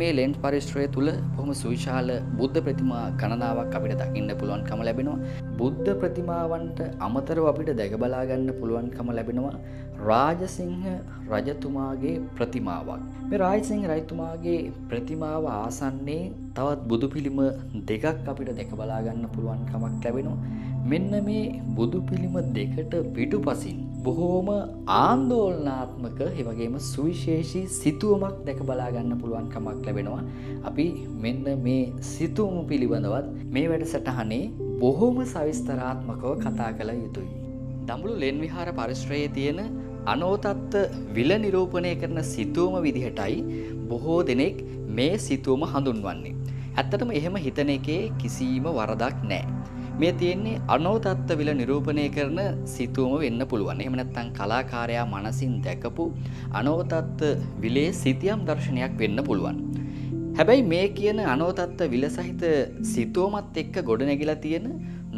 මේ ලෙන්ස් පරිශ්‍රය තුළ බොහොම සුවිශාල බුද්ධ ප්‍රතිමා ගණනාවක් අපිට දකින්න පුළුවන්කම ලැබෙනවා. බුද්ධ ප්‍රතිමාවන්ට අමතරව අපිට දැක බලා ගන්න පුළුවන්කම ලැබෙනවා රාජසිංහ රජතුමාගේ ප්‍රතිමාවක්. මේ රාජසිංහ රජතුමාගේ ප්‍රතිමාව ආසන්නයේ තවත් බුදු පිළිම දෙකක් අපිට දැක බලා ගන්න පුළුවන්කමක් ලැබෙනවා. මෙන්න මේ බුදු පිළිම දෙකට පිටුපසින් බොහෝම ආందోලනාත්මක ඒ වගේම සුවිශේෂී සිතුවමක් දැක බලා ගන්න පුළුවන් කමක් ලැබෙනවා. අපි මෙන්න මේ සිතුවම පිළිබඳවත් මේ වැඩසටහනේ බොහෝම සවිස්තරාත්මකව කතා කළ යුතුයි. දඹුලු ලෙන් විහාර පරිශ්‍රයේ තියෙන අනෝතත්ත විල නිරූපණය කරන සිතුවම විදිහටයි බොහෝ දෙනෙක් මේ සිතුවම හඳුන්වන්නේ. ඇත්තටම එහෙම හිතන එකේ කිසිම වරදක් නැහැ. මේ තියෙන්නේ අනෝතත්ත විල නිරූපණය කරන සිතුවම වෙන්න පුළුවන්. එහෙම නැත්නම් කලාකාරයා මනසින් දැකපු අනෝතත්ත විලේ සිතියම් දර්ශනයක් වෙන්න පුළුවන්. හැබැයි මේ කියන අනෝතත්ත විල සහිත සිතුවමත් එක්ක ගොඩනැගිලා තියෙන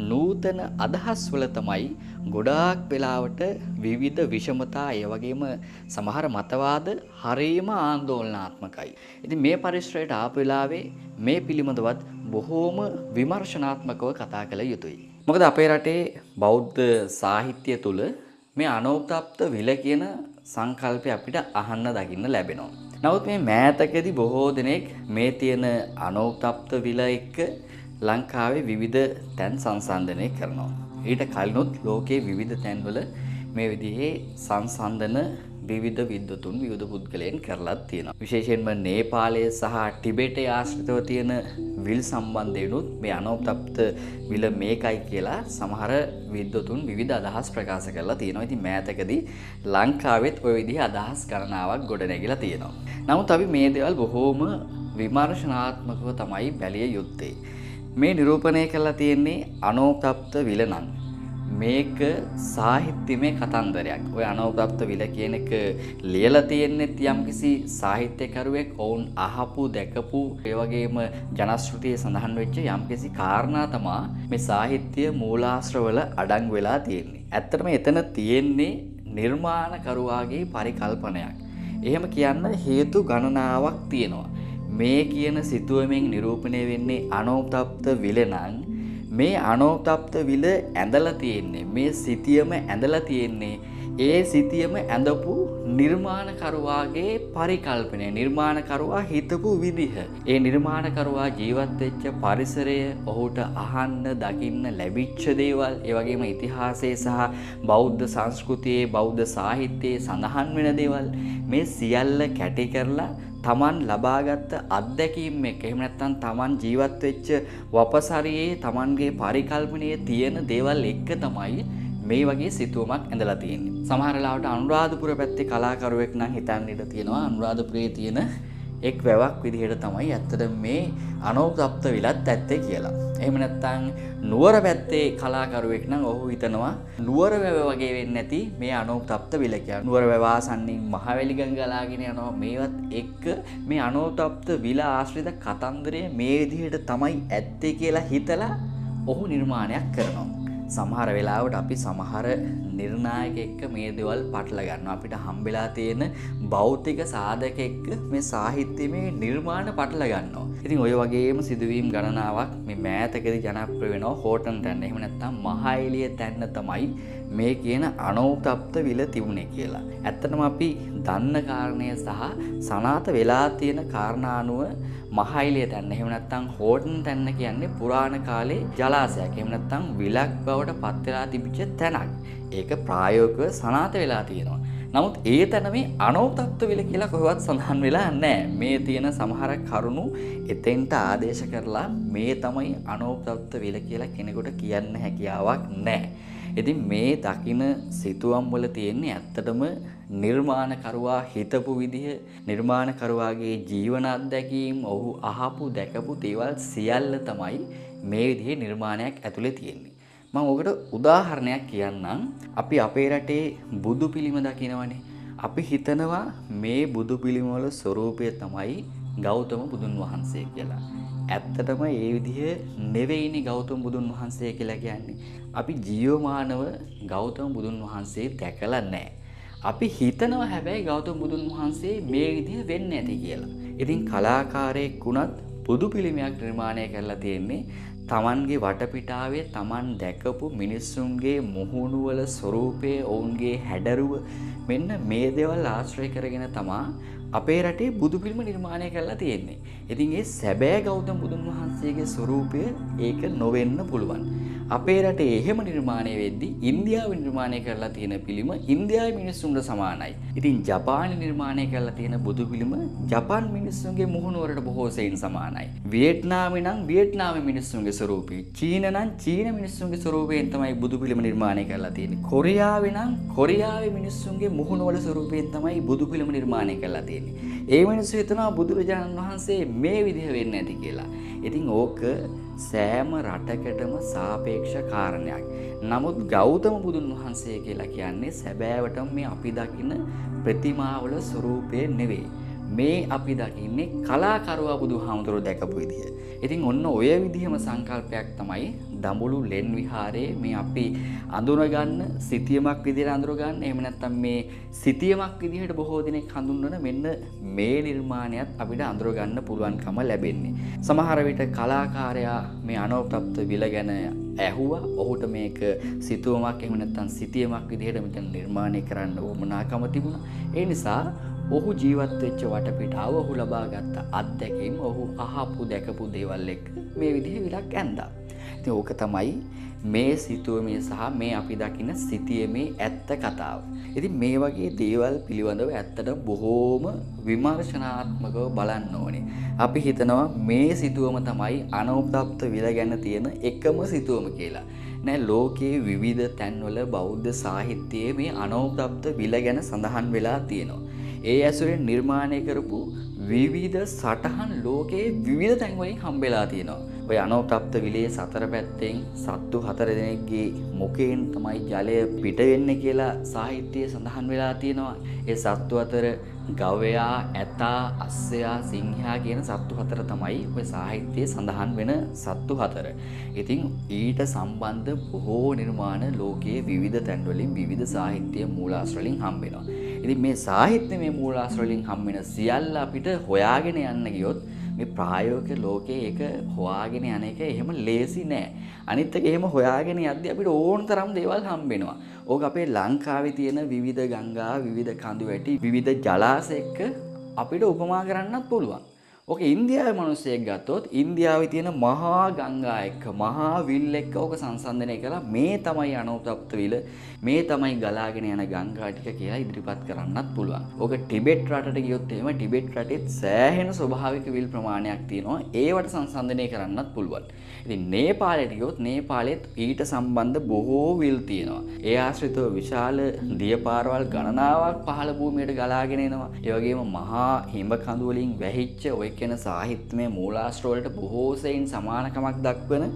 නූතන අදහස් වල තමයි ගොඩාක් වෙලාවට විවිධ විෂමතා ඒ වගේම සමහර මතවාද හරීම ආందోලනාත්මකයි. ඉතින් මේ පරිශ්‍රයට ආපු වෙලාවේ මේ පිළිබඳවත් බොහෝම විමර්ශනාත්මකව කතා කළ යුතුයි. මොකද අපේ රටේ බෞද්ධ සාහිත්‍ය තුල මේ අනෝතප්ත විල කියන සංකල්පය අපිට අහන්න දකින්න ලැබෙනවා. නමුත් මේ මෑතකදී බොහෝ දෙනෙක් මේ තියෙන අනෝතප්ත විල එක්ක ලංකාවේ විවිධ තැන් සංසන්දනය කරනවා. ඊට කලිනුත් ලෝකයේ විවිධ තැන්වල මේ විදිහේ සංසන්දන විවිධ විද්වතුන් විවිධ පුද්ගලයන් කරලත් තියෙනවා. විශේෂයෙන්ම නේපාලයේ සහ ටිබෙටේ ආශ්‍රිතව තියෙන විල් සම්බන්ධයෙන්ුත් මේ අනෝතප්ත විල මේකයි කියලා සමහර විද්වතුන් විවිධ අදහස් ප්‍රකාශ කරලා තියෙනවා. ඉතින් මෑතකදී ලංකාවෙත් ওই විදිහේ අදහස් ගණනාවක් ගොඩනැගිලා තියෙනවා. නමුත් අපි මේ දේවල් බොහෝම විමර්ශනාත්මකව තමයි බැලිය යුත්තේ. මේ නිරූපණය කරලා තියෙන්නේ අනෝතප්ත විල නම් මේක සාහිත්‍යමය කතන්දරයක්. ඔය අනෝතප්ත විල කියන එක ලියලා තියෙන්නේ යම්කිසි සාහිත්‍යකරුවෙක් ඔවුන් අහපු දැකපු ඒ වගේම ජනශ්‍රුතියේ සඳහන් වෙච්ච යම්කිසි කාරණා තමා මේ සාහිත්‍ය මූලාශ්‍රවල අඩංගු වෙලා තියෙන්නේ. ඇත්තටම එතන තියෙන්නේ නිර්මාණකරුවාගේ පරිකල්පනයක්. එහෙම කියන්න හේතු ගණනාවක් තියෙනවා. මේ කියන සිතුවමෙන් නිරූපණය වෙන්නේ අනෝතප්ත විල නම් මේ අනෝතප්ත විල ඇඳලා තියෙන්නේ මේ සිතියම ඇඳලා තියෙන්නේ ඒ සිතියම ඇඳපු නිර්මාණකරුවාගේ පරිකල්පනය නිර්මාණකරුවා හිතපු විදිහ ඒ නිර්මාණකරුවා ජීවත් වෙච්ච පරිසරය ඔහුට අහන්න දකින්න ලැබිච්ච දේවල් ඒ වගේම ඉතිහාසයේ සහ බෞද්ධ සංස්කෘතියේ බෞද්ධ සාහිත්‍යයේ සඳහන් වෙන දේවල් මේ සියල්ල කැටි කරලා තමන් ලබාගත් අත්දැකීම් එක එහෙම නැත්නම් තමන් ජීවත් වෙච්ච වපසරියේ තමන්ගේ පරිකල්පනයේ තියෙන දේවල් එක්ක තමයි මේ වගේ සිතුවමක් ඇඳලා තියෙන්නේ. සමහර වෙලාවට අනුරාධපුර පැත්තේ කලාකරුවෙක් නම් හිතන්න ඉඩ තියෙනවා අනුරාධපුරයේ තියෙන එක් වැවක් විදිහට තමයි ඇත්තට මේ අනෝතප්ත විලත් ඇත්තේ කියලා. එහෙම නැත්නම් නුවර පැත්තේ කලාකරුවෙක් නම් ඔහු හිතනවා නුවර වැව වගේ වෙන්නේ නැති මේ අනෝතප්ත විල කියලා. නුවර වැව ආසන්නින් මහවැලි ගඟ ගලාගෙන යනවා මේවත් එක්ක මේ අනෝතප්ත විල ආශ්‍රිත කතන්දරය මේ විදිහට තමයි ඇත්තේ කියලා හිතලා ඔහු නිර්මාණයක් කරනවා. සමහර වෙලාවට අපි සමහර නිර්ණායක එක්ක මේ දේවල් පටල ගන්නවා. අපිට හම්බෙලා තියෙන භෞතික සාධක එක්ක මේ සාහිත්‍යයේ නිර්මාණ පටල ගන්නවා. ඉතින් ඔය වගේම සිදුවීම් ගණනාවක් මේ මෑතකදී ජනප්‍රිය වෙනවා හෝටන් තැන්න. එහෙම නැත්නම් මහඑළිය තැන්න තමයි මේ කියන අනෝතප්ත විල තිබුණේ කියලා. ඇත්තටම අපි දන්න කාරණය සහ සනාත වෙලා තියෙන කාරණා අනුව මහඑළිය තැන්න එහෙම නැත්නම් හෝටන් තැන්න කියන්නේ පුරාණ කාලේ ජලාශයක්. එහෙම නැත්නම් විලක් බවට පත් වෙලා තිබිච්ච තැනක්. ඒක ප්‍රායෝගිකව සනාත වෙලා තියෙනවා. නමුත් ඒ තැන මේ අනෝතප්ත විල කියලා කොහෙවත් සඳහන් වෙලා නැහැ. මේ තියෙන සමහර කරුණු එතෙන්ට ආදේශ කරලා මේ තමයි අනෝතප්ත විල කියලා කෙනෙකුට කියන්න හැකියාවක් නැහැ. ඉතින් මේ දකින සිතුවම් වල තියෙන්නේ ඇත්තටම නිර්මාණකරුවා හිතපු විදිහ නිර්මාණකරුවාගේ ජීවන අත්දැකීම් ඔහු අහපු දැකපු දේවල් සියල්ල තමයි මේ විදිහේ නිර්මාණයක් ඇතුලේ තියෙන්නේ. මම ඔකට උදාහරණයක් කියන්නම්. අපි අපේ රටේ බුදු පිළිම දකිනවනේ. අපි හිතනවා මේ බුදු පිළිම වල ස්වરૂපය තමයි ගෞතම බුදුන් වහන්සේ කියලා. ඇත්තටම ඒ විදිහ නෙවෙයිනේ ගෞතම බුදුන් වහන්සේ කියලා කියන්නේ. අපි ජීවමානව ගෞතම බුදුන් වහන්සේ දැකලා නැහැ. අපි හිතනවා හැබැයි ගෞතම බුදුන් වහන්සේ මේ විදිහ වෙන්නේ නැති කියලා. ඉතින් කලාකාරයෙක් වුණත් බුදු පිළිමයක් නිර්මාණය කරලා තියෙන්නේ තමන්ගේ වටපිටාවේ තමන් දැකපු මිනිස්සුන්ගේ මුහුණුවල ස්වරූපය ඔවුන්ගේ හැඩරුව මෙන්න මේ දේවල් ආශ්‍රය කරගෙන තමා අපේ රටේ බුදු පිළිම නිර්මාණය කරලා තියෙන්නේ. ඉතින් ඒ සැබෑ ගෞතම බුදුන් වහන්සේගේ ස්වරූපය ඒක නොවෙන්න පුළුවන්. අපේ රටේ එහෙම නිර්මාණය වෙද්දී ඉන්දියාවේ නිර්මාණය කරලා තියෙන පිළිම ඉන්දියාවේ මිනිස්සුන්ට සමානයි. ඉතින් ජපානයේ නිර්මාණය කරලා තියෙන බුදු පිළිම ජපාන් මිනිස්සුන්ගේ මුහුණු වලට බොහෝ සෙයින් සමානයි. වියට්නාමේ නම් වියට්නාමේ මිනිස්සුන්ගේ ස්වරූපය, චීන නම් චීන මිනිස්සුන්ගේ ස්වරූපයෙන් තමයි බුදු පිළිම නිර්මාණය කරලා තියෙන්නේ. කොරියාවේ නම් කොරියාවේ මිනිස්සුන්ගේ මුහුණු වල ස්වරූපයෙන් තමයි බුදු පිළිම නිර්මාණය කරලා තියෙන්නේ. ඒ මිනිස්සු හිතනවා බුදුරජාණන් වහන්සේ මේ විදිහ වෙන්නේ නැති කියලා. ඉතින් ඕක සෑම රටකටම සාපේක්ෂ කාරණයක්. නමුත් ගෞතම බුදුන් වහන්සේ කියලා කියන්නේ සැබෑවටම මේ අපි දකින ප්‍රතිමාවල ස්වරූපය නෙවෙයි. මේ අපි දකින්නේ කලාකරුවා බුදුහාමුදුරුවෝ දැකපු විදිය. ඉතින් ඔන්න ඔය විදිහම සංකල්පයක් තමයි දඹුලු ලෙන් විහාරයේ මේ අපි අඳුනගන්න සිතියමක් විදිහට අඳුරගන්න. එහෙම නැත්නම් මේ සිතියමක් විදිහට බොහෝ දිනෙක හඳුන්වන මෙන්න මේ නිර්මාණයත් අපිට අඳුරගන්න පුළුවන්කම ලැබෙන්නේ. සමහර විට කලාකාරයා මේ අනෝප්‍රප්ත විල ගැන ඇහුවා. ඔහුට මේක සිතුවමක් එහෙම නැත්නම් සිතියමක් විදිහට මෙතන නිර්මාණය කරන්න උවමනාකම තිබුණා. ඒ නිසා ඔහු ජීවත් වෙච්ච වටපිටාව ඔහු ලබාගත් අත්දැකීම් ඔහු අහපු දැකපු දේවල් එක්ක මේ විදිහේ විලක් ඇඳා. ඉතින් ඕක තමයි මේ සිතුවමේ සහ මේ අපි දකින සිතියමේ ඇත්ත කතාව. ඉතින් මේ වගේ දේවල් පිළිබඳව ඇත්තටම බොහෝම විමර්ශනාත්මකව බලන්න ඕනේ. අපි හිතනවා මේ සිතුවම තමයි අනෝප්‍රප්ත විල ගැන තියෙන එකම සිතුවම කියලා. නෑ, ලෝකයේ විවිධ තැන්වල බෞද්ධ සාහිත්‍යයේ මේ අනෝප්‍රප්ත විල ගැන සඳහන් වෙලා තියෙනවා. ඒ ඇසුරෙන් නිර්මාණය කරපු විවිධ සටහන් ලෝකයේ විවිධ තැන්වලින් හම්බෙලා තියෙනවා. ඔය අනෝප්‍රප්ත විලේ සතර පැත්තෙන් සත්තු 4 දෙනෙක්ගේ මුඛයෙන් තමයි ජලය පිට වෙන්නේ කියලා සාහිත්‍යයේ සඳහන් වෙලා තියෙනවා. ඒ සත්තු අතර ගවයා, ඇතා, අස්සයා, සිංහයා කියන සත්තු 4 තමයි ඔය සාහිත්‍යයේ සඳහන් වෙන සත්තු 4. ඉතින් ඊට සම්බන්ධ බොහෝ නිර්මාණ ලෝකයේ විවිධ තැන්වලින් විවිධ සාහිත්‍ය මූලාශ්‍ර වලින් හම්බෙනවා. ඉතින් මේ සාහිත්‍යමය මූලාශ්‍ර වලින් හම්බෙන සියල්ල අපිට හොයාගෙන යන්න ගියොත් මේ ප්‍රායෝගික ලෝකයේ ඒක හොයාගෙන යන එක එහෙම ලේසි නෑ. අනිත් එක එහෙම හොයාගෙන යද්දී අපිට ඕන තරම් දේවල් හම්බෙනවා. ඕක අපේ ලංකාවේ තියෙන විවිධ ගංගා, විවිධ කඳු වැටි, විවිධ ජලාශ එක්ක අපිට උපමා කරන්නත් පුළුවන්. ඕක ඉන්දියාවේ මිනිස්සෙක් ගත්තොත් ඉන්දියාවේ තියෙන මහා ගංගා එක්ක, මහා විල් එක්ක ඕක සංසන්දනය කළා මේ තමයි අනෝප්‍රප්ත විල, මේ තමයි ගලාගෙන යන ගංගා ටික කියලා ඉදිරිපත් කරන්නත් පුළුවන්. ඕක ටිබෙට් රටට ගියොත් එහෙම ටිබෙට් රටෙත් සෑහෙන ස්වභාවික විල් ප්‍රමාණයක් තියෙනවා. ඒවට සංසන්දනය කරන්නත් පුළුවන්. ඉතින් නේපාලයට ගියොත් නේපාලෙත් ඊට සම්බන්ධ බොහෝ විල් තියෙනවා. ඒ ආශ්‍රිතව විශාල දියපාරවල් ගණනාවක් පහළ භූමියට ගලාගෙන එනවා. ඒ වගේම මහා හිම කඳු වලින් වැහිච්ච ඔය කියන සාහිත්‍යමය මූලාශ්‍ර වලට බොහෝ සෙයින් සමානකමක් දක්වන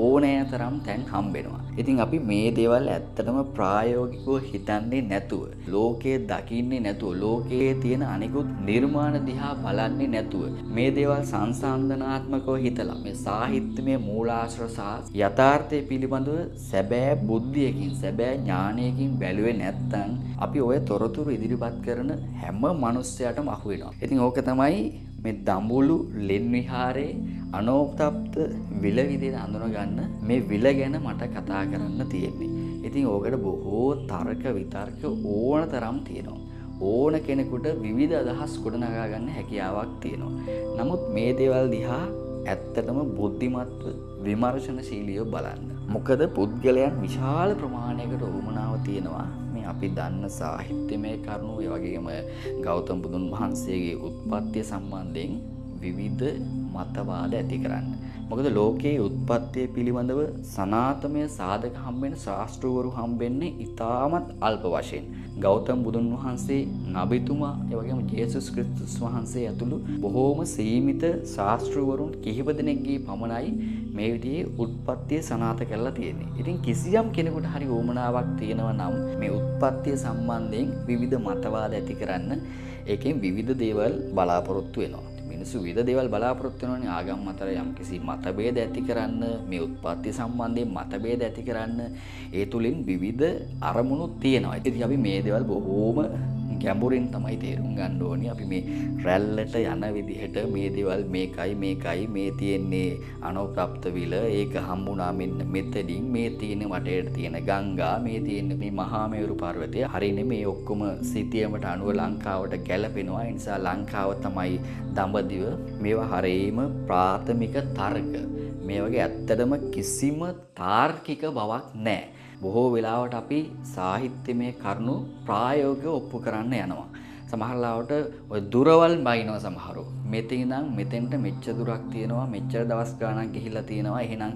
ඕනෑ තරම් තැන් හම්බෙනවා. ඉතින් අපි මේ දේවල් ඇත්තටම ප්‍රායෝගිකව හිතන්නේ නැතුව, ලෝකයේ දකින්නේ නැතුව, ලෝකයේ තියෙන අනිකුත් නිර්මාණ දිහා බලන්නේ නැතුව, මේ දේවල් සංසන්දනාත්මකව හිතලා මේ සාහිත්‍යමය මූලාශ්‍ර සහ යථාර්ථය පිළිබඳව සැබෑ බුද්ධියකින්, සැබෑ ඥානයකින් බැලුවේ නැත්නම් අපි ඔය තොරතුරු ඉදිරිපත් කරන හැම මිනිස්සයාටම අහු වෙනවා. ඉතින් ඕක තමයි මේ දඹුලු ලෙන් විහාරයේ අනෝප්‍රප්ත විල විදිහට අඳුනගන්න මේ විල ගැන මට කතා කරන්න තියෙන්නේ. ඉතින් ඕකට බොහෝ තර්ක විතර්ක ඕන තරම් තියෙනවා. ඕන කෙනෙකුට විවිධ අදහස් ගොඩනගා ගන්න හැකියාවක් තියෙනවා. නමුත් මේ දේවල් දිහා ඇත්තටම බුද්ධිමත්ව විමර්ශනශීලීව බලන්න. මොකද පුද්ගලයන් විශාල ප්‍රමාණයකට උවමනාව තියෙනවා මේ අපි දන්න සාහිත්‍යමය කරුණු, ඒ වගේම ගෞතම බුදුන් වහන්සේගේ උත්පත්තිය සම්බන්ධයෙන් විවිධ මතවාද ඇති කරන්න. මොකද ලෝකයේ උත්පත්තිය පිළිබඳව සනාතමය සාධක හම්බෙන ශාස්ත්‍රවරු හම්බෙන්නේ ඉතාමත් අල්ප වශයෙන්. ගෞතම බුදුන් වහන්සේ, නබිතුමා, ඒ වගේම ජේසුස් ක්‍රිස්තුස් වහන්සේ ඇතුළු බොහෝම සීමිත ශාස්ත්‍රවරුන් කිහිප දෙනෙක්ගේ පමණයි මේ විදිහේ උත්පත්තිය සනාත කරලා තියෙන්නේ. ඉතින් කිසියම් කෙනෙකුට හරි උවමනාවක් තියෙනවා නම් මේ උත්පත්තිය සම්බන්ධයෙන් විවිධ මතවාද ඇති කරන්න, ඒකෙන් විවිධ දේවල් බලාපොරොත්තු වෙනවා. මිනිස්සු විවිධ දේවල් බලාපොරොත්තු වෙනවානේ. ආගම් අතර යම්කිසි මතභේද ඇති කරන්න, මේ උත්පත්ති සම්බන්ධයෙන් මතභේද ඇති කරන්න, ඒ තුලින් විවිධ අරමුණු තියෙනවා. ඉතින් අපි මේ දේවල් බොහෝම ගැඹුරින් තමයි තේරුම් ගන්න ඕනේ. අපි මේ රැල්ලට යන විදිහට මේ දේවල් මේකයි මේ තියෙන්නේ අනෝප්‍රාප්ත විල ඒක හම්බුණා මෙන්න මෙතනින් මේ තියෙන වටේට තියෙන ගංගා මේ තියෙන මේ මහා මේරු පර්වතය හරිනේ මේ ඔක්කොම සිතියමට අනුව ලංකාවට ගැලපෙනවා. ඒ නිසා ලංකාව තමයි දඹදිව. මේවා හරියම ප්‍රාථමික තර්ක. මේ වගේ ඇත්තටම කිසිම තාර්කික බවක් නැහැ. බොහෝ වෙලාවට අපි සාහිත්‍යමය කරුණු ප්‍රායෝගිකව ඔප්පු කරන්න යනවා. සමහරවිට ඔය දුරවල් බයිනවා සමහරව. මෙතන ඉඳන් මෙතෙන්ට මෙච්චර දුරක් තියෙනවා මෙච්චර දවස් ගාණක් ගිහිල්ලා තියෙනවා. එහෙනම්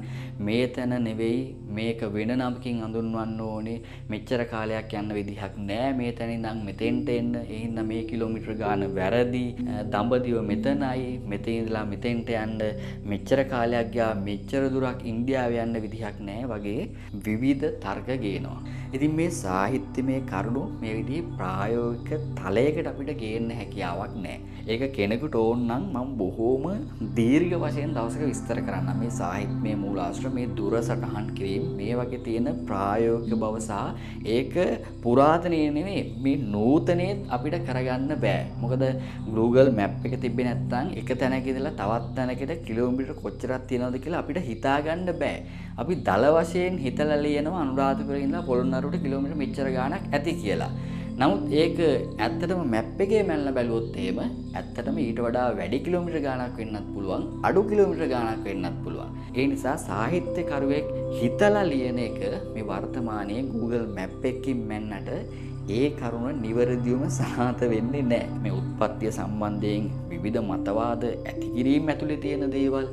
මේ තැන නෙවෙයි මේක වෙන නමකින් හඳුන්වන්න ඕනේ. මෙච්චර කාලයක් යන්න විදිහක් නෑ මේ තැන ඉඳන් මෙතෙන්ට එන්න. එහෙනම් මේ කිලෝමීටර ගාන වැරදි. දඹදිව මෙතනයි. මෙතන ඉඳලා මෙතෙන්ට යන්න මෙච්චර කාලයක් ගියා මෙච්චර දුරක් ඉන්දියාවේ යන්න විදිහක් නෑ වගේ විවිධ තර්ක ගේනවා. ඉතින් මේ සාහිත්‍යමය කරුණු මේ විදිහේ ප්‍රායෝගික තලයකට අපිට ගේන්න හැකියාවක් නැහැ. ඒක කෙනෙකුට ඕන නම් මම බොහෝම දීර්ඝ වශයෙන් දවසක විස්තර කරන්නම්. මේ සාහිත්‍යමය මූලාශ්‍ර මේ දුර සටහන් කිරීම මේ වගේ තියෙන ප්‍රායෝගික බව සහ ඒක පුරාතනයේ නෙමෙයි මේ නූතනයේ අපිට කරගන්න බෑ. මොකද Google Map එක තිබ්බේ නැත්නම් එක තැනක ඉඳලා තවත් තැනකට කිලෝමීටර කොච්චරක් තියෙනවද කියලා අපිට හිතාගන්න බෑ. අපි දල වශයෙන් හිතලා ලියනවා අනුරාධපුරේ ඉඳලා පොළොන්නරුවට කිලෝමීටර මෙච්චර ගාණක් ඇති කියලා. නමුත් ඒක ඇත්තටම මැප් එකේ මැල්ල බැලුවොත් එහෙම ඇත්තටම ඊට වඩා වැඩි කිලෝමීටර ගාණක් වෙන්නත් පුළුවන් අඩු කිලෝමීටර ගාණක් වෙන්නත් පුළුවන්. ඒ නිසා සාහිත්‍යකරුවෙක් හිතලා ලියන එක මේ වර්තමානයේ Google Map එකකින් මැන්නට ඒ කරුණ නිවැරදිවම සනාථ වෙන්නේ නැහැ. මේ උත්පත්තිය සම්බන්ධයෙන් විවිධ මතවාද ඇති කිරීම ඇතුලේ තියෙන දේවල්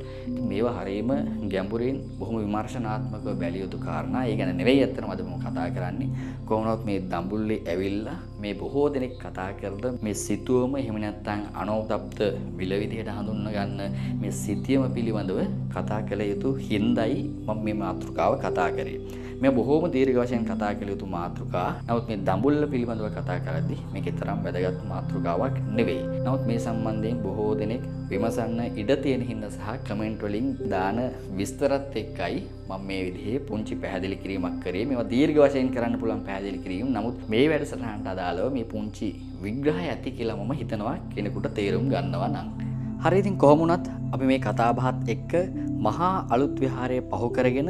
මේවා හරීම ගැඹුරින් බොහොම විමර්ශනාත්මකව බැලිය යුතු කාරණා. ඒ ගැන නෙවෙයි අතනම අද මම කතා කරන්නේ. කොහොමවත් මේ දඹුල්ලේ ඇවිල්ලා මේ බොහෝ දෙනෙක් කතා කරන මේ සිතුවම එහෙම නැත්නම් අනෝතප්ත විල විදිහට හඳුන්ව ගන්න මේ සිතියම පිළිබඳව කතා කළ යුතු හින්දායි මම මේ මාතෘකාව කතා කරේ. මේ බොහෝම දීර්ඝ වශයෙන් කතා කළ යුතු මාතෘකා. නමුත් මේ දඹුල්ල පිළිබඳව කතා කරද්දී මේකේ තරම් වැදගත් මාතෘකාවක් නෙවෙයි. නමුත් මේ සම්බන්ධයෙන් බොහෝ දෙනෙක් විමසන්න ඉඩ තියෙන හින්දා සහ කමෙන්ට් වලින් දාන විස්තරත් එක්කයි මම මේ විදිහේ පුංචි පැහැදිලි කිරීමක් කරේ. මේවා දීර්ඝ වශයෙන් කරන්න පුළුවන් පැහැදිලි කිරීම. නමුත් මේ වැඩසටහනට අදාළව මේ පුංචි විග්‍රහය ඇති කියලා මම හිතනවා කෙනෙකුට තේරුම් ගන්නවා නම්. හරි ඉතින් කොහොම වුණත් අපි මේ කතාබහත් එක්ක මහා අලුත් විහාරය පහු කරගෙන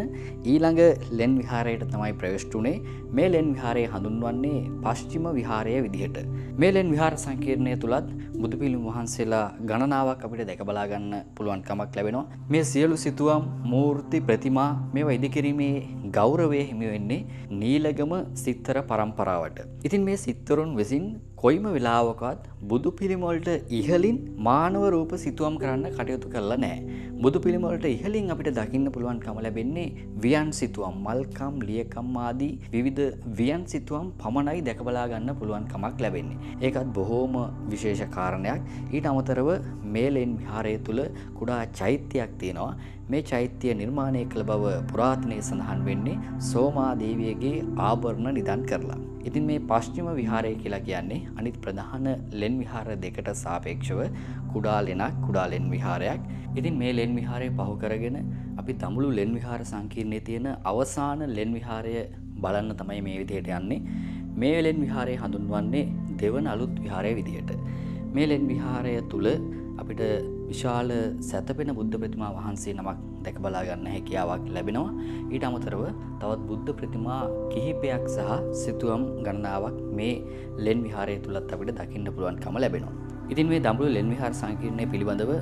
ඊළඟ ලෙන් විහාරයට තමයි ප්‍රවිෂ්ඨ උනේ. මේ ලෙන් විහාරය හඳුන්වන්නේ පශ්චිම විහාරය විදිහට. මේ ලෙන් විහාර සංකීර්ණය තුලත් බුදු පිළිම වහන්සේලා ගණනාවක් අපිට දැක බලා ගන්න පුළුවන් කමක් ලැබෙනවා. මේ සියලු සිතුවම්, මූර්ති, ප්‍රතිමා මේවා ඉදිකිරීමේ ගෞරවය හිමි වෙන්නේ නීලගම සිත්තර පරම්පරාවට. ඉතින් මේ සිත්තරුන් විසින් කොයිම වෙලාවකවත් බුදු පිළිම වලට ඉහළින් මානව රූප සිතුවම් කරන්න කටයුතු කළා නැහැ. බුදු පිළිම වලට ඉහළින් අපිට දකින්න පුළුවන්කම ලැබෙන්නේ වියන් සිතුවම්, මල්කම්, ලියකම් ආදී විවිධ වියන් සිතුවම් පමණයි දැක බලා ගන්න පුළුවන් කමක් ලැබෙන්නේ. ඒකත් බොහෝම විශේෂ කාරණයක්. ඊට අමතරව මේ ලෙන් විහාරය තුල කුඩා චෛත්‍යයක් තියෙනවා. මේ චෛත්‍ය නිර්මාණය කළ බව පුරාතනයේ සඳහන් වෙන්නේ සෝමා දේවියගේ ආභරණ නිදන් කරලා. ඉතින් මේ පශ්චිම විහාරය කියලා කියන්නේ අනිත් ප්‍රධාන ලෙන් විහාර දෙකට සාපේක්ෂව කුඩා ලෙන් විහාරයක්. ඉතින් මේ ලෙන් විහාරය පහු කරගෙන අපි දඹුල්ල ලෙන් විහාර සංකීර්ණයේ තියෙන අවසාන ලෙන් විහාරය බලන්න තමයි මේ විදිහට යන්නේ. මේ ලෙන් විහාරය හඳුන්වන්නේ දෙවන අලුත් විහාරය විදිහට. මේ ලෙන් විහාරය තුල අපිට විශාල සැතපෙන බුද්ධ ප්‍රතිමා වහන්සේ නමක් දැක බලා ගන්න හැකියාවක් ලැබෙනවා. ඊට අමතරව තවත් බුද්ධ ප්‍රතිමා කිහිපයක් සහ සිතුවම් ගණනාවක් මේ ලෙන් විහාරය තුලත් අපිට දකින්න පුළුවන්කම ලැබෙනවා. ඉතින් මේ දඹුල්ල ලෙන් විහාර සංකීර්ණය පිළිබඳව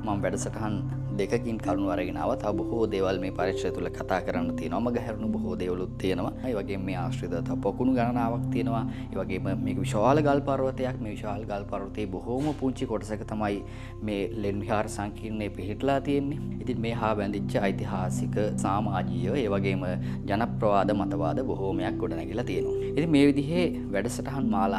මම වැඩසටහන් දෙකකින් කරුණු අරගෙන ආවා. තව බොහෝ දේවල් මේ පරිශ්‍රය තුල කතා කරන්න තියෙනවා. මගහැරුණු බොහෝ දේවලුත් තියෙනවා. ඒ වගේම මේ ආශ්‍රිත තව පොකුණු ගණනාවක් තියෙනවා. ඒ වගේම මේක විශාල ගල් පර්වතයක්. මේ විශාල ගල් පර්වතයේ බොහෝම පුංචි කොටසක තමයි මේ ලෙන් විහාර සංකීර්ණය පිහිටලා තියෙන්නේ. ඉතින් මේ හා බැඳිච්ච ඓතිහාසික, සමාජීය, ඒ වගේම ජනප්‍රවාද, මතවාද බොහෝමයක් ගොඩනැගිලා තියෙනවා. ඉතින් මේ විදිහේ වැඩසටහන් මාලාව